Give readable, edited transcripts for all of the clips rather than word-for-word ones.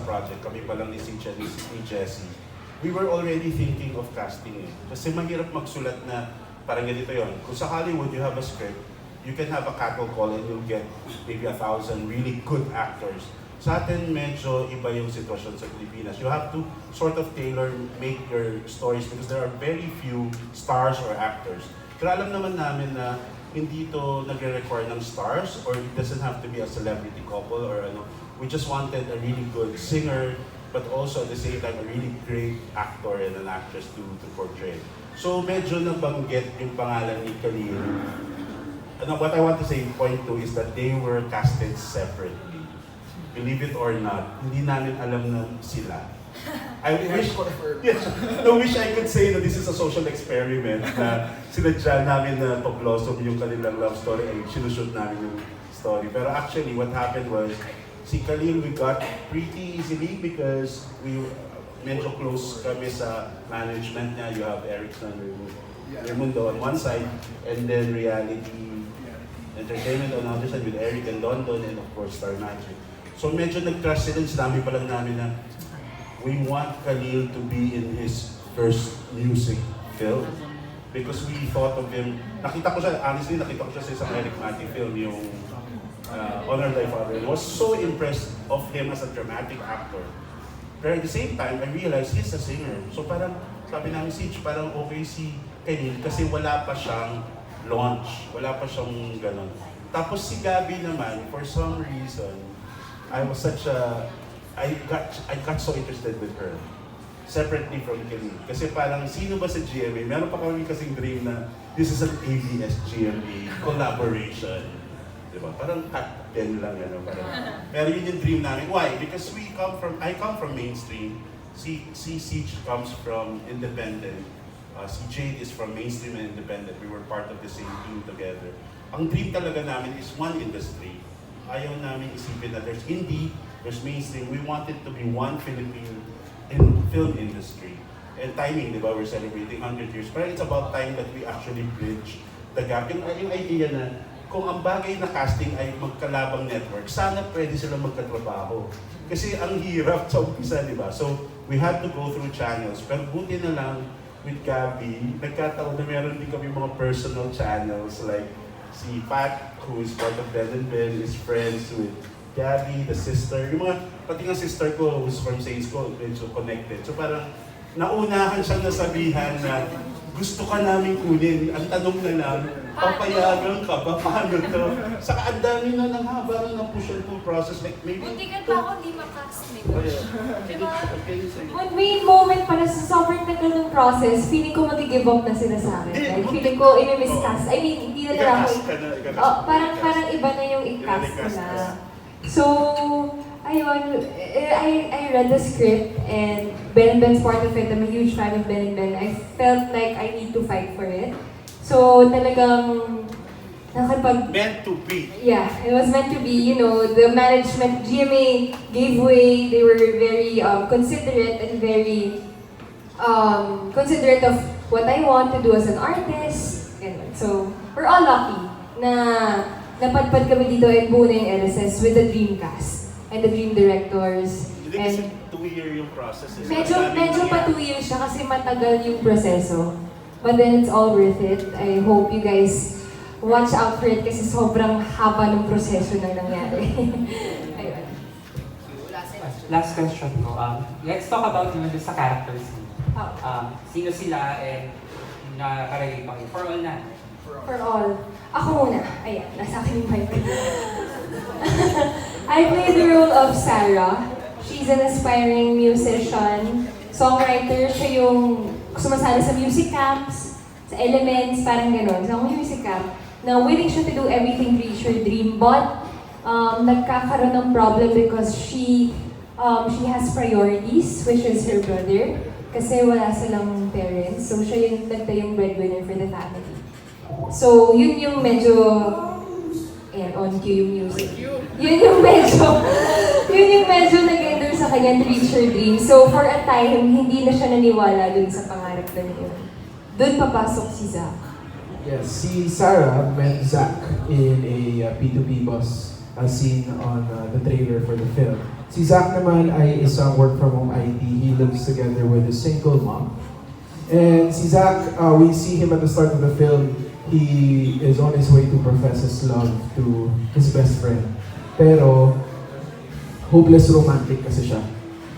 project, kami pa lang ni Cynthia ni Jessie, we were already thinking of casting it. Kasi mahirap magsulat na parang ganito yon. Kung sa Hollywood you have a script, you can have a cattle call and you'll get maybe 1,000 really good actors. Sa atin, medyo iba yung sitwasyon sa Pilipinas. You have to sort of make your stories because there are very few stars or actors. Pero alam naman namin na hindi ito nagre-require ng stars or it doesn't have to be a celebrity couple or ano. We just wanted a really good singer but also at the same time a really great actor and an actress to portray. So medyo nabanggit yung pangalan ni Khalil. What I want to say, point two, is that they were casted separately. Believe it or not, hindi namin alam na sila. I wish I could say that this is a social experiment na sinadya namin na to-blossom yung kanilang love story ay sinushoot namin yung story. Pero actually, what happened was, si Khalil we got pretty easily because we medyo close kami sa management niya. You have Erickson Raimundo on one side, and then Reality Entertainment on the other side with Eric and London, and of course Star Magic. So medyo nag-trust sila, sinabi pa lang namin na we want Khalil to be in his first music film. Because we thought of him, honestly, nakita ko siya sa isang Eric Mati film, yung Honor Thy Father. I was so impressed of him as a dramatic actor. Pero at the same time, I realized he's a singer. So parang, sabi namin, Siege, parang okay si Khalil kasi wala pa siyang launch. Wala pa siyang ganon. Tapos si Gabby naman, for some reason, I got so interested with her. Separately from Khalil. Kasi parang, sino ba sa GMA? Meron pa kami kasing dream na this is an ABS-GMA collaboration. Diba? Parang cut 10 lang, ano, parang. Pero yun yung dream namin. Why? Because I come from mainstream. Si Siege comes from independent. Si Jade is from mainstream and independent. We were part of the same team together. Ang dream talaga namin is one industry. Ayaw namin isipin na there's indie, there's mainstream. We wanted to be one Philippine film industry. And timing, di ba? We're celebrating 100 years. Pero it's about time that we actually bridge the gap. Yung idea na kung ang bagay na casting ay magkalabang network, sana pwede sila magkatrabaho. Kasi ang hirap sa umpisa, di ba? So, we had to go through channels. Pero buti na lang with Gabby, nagkataon na meron din kami mga personal channels like si Pat, who is part of Ben and Ben, is friends with Gabby, the sister. Yung mga, pati nga sister ko, who's from Saints ko, medyo connected. So parang, naunahan siyang nasabihan na gusto ka namin kunin. Ang tanong na lang, papayagan ka ba? Paano to? Saka ang dami na ng haba ng push and pull process. Like maybe... Buti ka pa ako di makast, Oh, yeah. Diba? When may moment para sa sobrang tagal ng process, feeling ko mag-give up na sila sa akin. Like, feeling ko i-miscast. I mean, hindi na nila ako... parang iba na yung i-cast ko na. So, ayun, I read the script and Ben and Ben's part of it. I'm a huge fan of Ben and Ben. I felt like I need to fight for it. So, talagang meant to be. Yeah, it was meant to be. You know, the management, GMA gave way. They were very considerate and very considerate of what I want to do as an artist. Ganun. So, we're all lucky na napadpad kami dito and buo na yung LSS with the dream cast and the dream directors. Hindi kasi 2-year yung process. Medyo pa 2 years siya kasi matagal yung proseso. But then it's all worth it. I hope you guys watch out for it kasi sobrang haba ng proseso na nangyari. Ayun. Last question ko. Let's talk about naman sa characters. Sino sila and nakarelate pa kayo? For all na. For all. Ako muna. Ayan, nasa akin yung mic. I play the role of Sarah. She's an aspiring musician, songwriter. Siya yung sumasali sa music camps, sa Elements, parang gano'n. Sa music camp, na willing siya to do everything to reach her dream, but nagkakaroon ng problem because she has priorities, which is her brother, kasi wala silang parents. So siya yung nagtayong breadwinner for the family. So yun yung medyo, ayan, on cue yung music. Yun yung medyo nag-ender sa kanya to reach her dream. So for a time, hindi na siya naniwala dun sa pangarap na yun. Dun papasok si Zach. Yes, si Sarah met Zach in a P2P bus seen on the trailer for the film. Si Zach naman ay isang work from home IT. He lives together with a single mom. And si Zach, we see him at the start of the film. He is on his way to profess his love to his best friend. Pero, hopeless romantic kasi siya.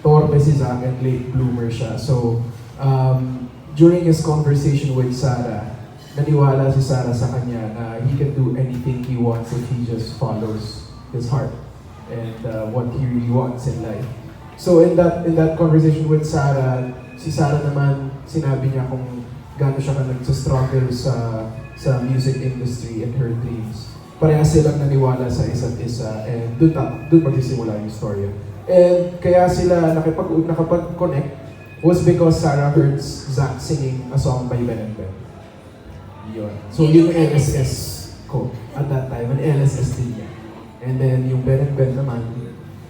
Torpe si Zach and late bloomer siya. So, during his conversation with Sarah, naniwala si Sarah sa kanya na he can do anything he wants if he just follows his heart and what he really wants in life. So in that conversation with Sarah, si Sarah naman sinabi niya kung gaano siya nag-struggle sa music industry and her dreams. Parehas silang naniwala sa isa't isa and dun magsisimula yung story. And kaya sila nakapag-connect was because Sarah heard Zach singing a song by Ben and Ben. Yun. So yun yung LSS ko at that time, an LSS din niya. And then yung Ben and Ben naman,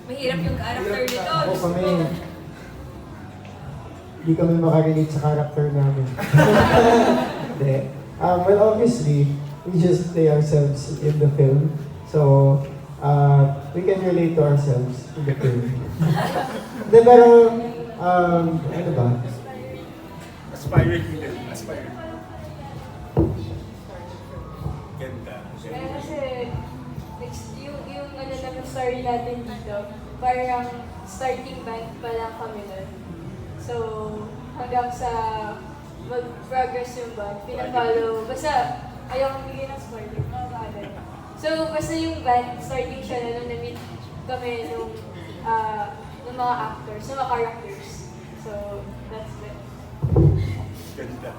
Mahirap yung character nito. Ako kami, hindi kami makarelate sa character namin. Hindi. Well, obviously, we just play ourselves in the film. So, we can relate to ourselves in the film. Hindi, pero, ano ba? Aspiring din. Aspiring. Ganda. Kaya kasi, yung ano lang yung story natin dito, parang starting band pa lang kami nun. So, hanggang sa mag-progress yung band, pinafollow, basta ayaw bigay ng spoiler, mga bagay. So, basta yung band, starting siya na nung na-meet kami nung mga actors, nung mga characters. So, that's it. Ganda.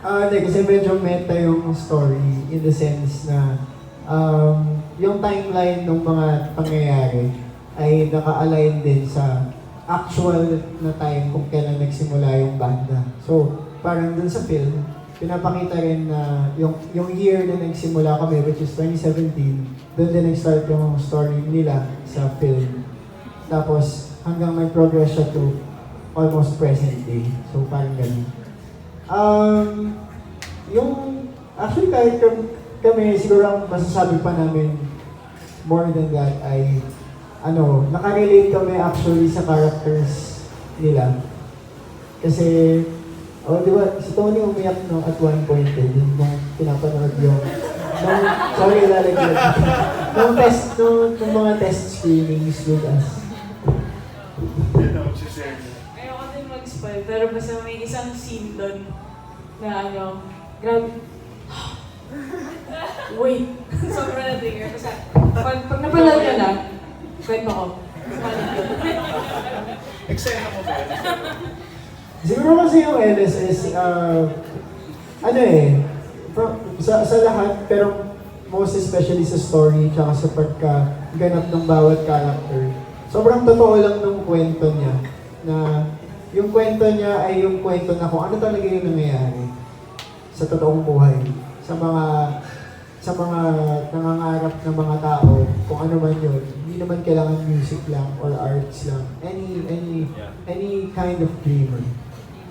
Hindi, kasi medyo meta yung story in the sense na yung timeline ng mga pangyayari ay naka-align din sa actual na time kung kailan nagsimula yung banda. So, parang dun sa film, pinapakita rin na yung year na nagsimula kami, which is 2017, dun din nag-start yung story nila sa film. Tapos, hanggang may progress siya to almost present day. So, parang ganun. Actually, kahit kami, siguro ang masasabi pa namin more than that ay, nakarelate kami actually sa characters nila. Kasi, di ba, si Tony umiyak at one point nung pinapanood yung, sorry, lalagyan. Nung mga test screenings with us. Yan ang share niya. Ayoko din mag-spoil, pero basta may isang scene doon na grabe. Wait! Sobrang na-trigger. Kasi pag napanood nyo na, kwento ko. Eksena mo ba? Siguro kasi yung LSS, sa lahat, pero most especially sa story, tsaka sa pagkaganap ng bawat character. Sobrang totoo lang ng kwento niya, na yung kwento niya ay yung kwento na kung ano talaga yung nangyayari sa totoong buhay, sa mga nangangarap ng mga tao, kung ano man yun. Hindi naman kailangan music lang or arts lang. Any kind of dreamer.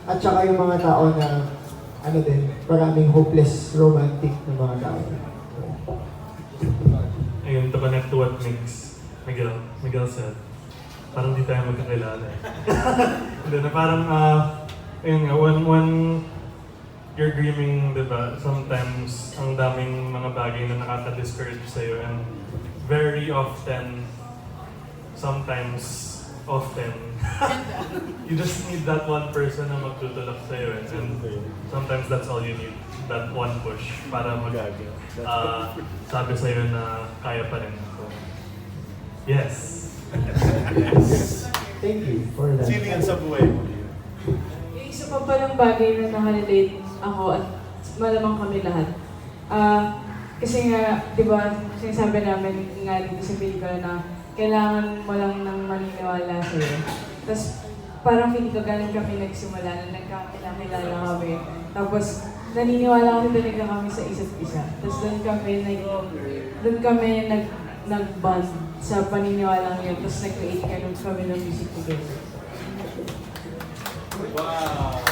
At saka yung mga tao na, maraming hopeless romantic na mga tao. Ayun, to connect to what Miguel said. Parang di tayo magkakilala. Hindi na parang, ayun nga, when you're dreaming, diba, sometimes ang daming mga bagay na nakaka-discourage sa'yo and very often, often, you just need that one person na magtutulak sa'yo and sometimes that's all you need, that one push para sabi sa'yo na kaya pa rin. So, yes. Thank you for that. Sino yan sa buhay mo? Yung isa pa palang bagay na nakarelate ako at malamang kami lahat. Kasi nga, di ba, sinasabi namin nga dito sa pelikula na kailangan mo lang nang maniniwala sa'yo. Tapos parang feeling ko ganun kami nagsimula na nagkakilala kami. Tapos naniniwala kami talaga kami sa isa't isa. Tapos doon kami nag-bond sa paniniwala yun. Tapos nag-create kami ng music together. Wow!